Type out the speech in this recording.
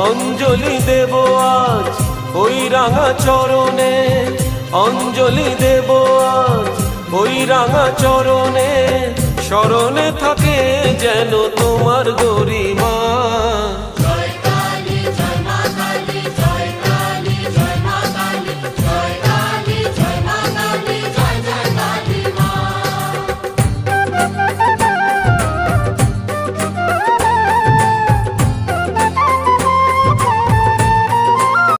অঞ্জলি দেব আজ ওই রাঙা চরণে, অঞ্জলি দেব আজ ওই রাঙা চরণে। স্মরণে থাকে যেন তোমার গরিমা।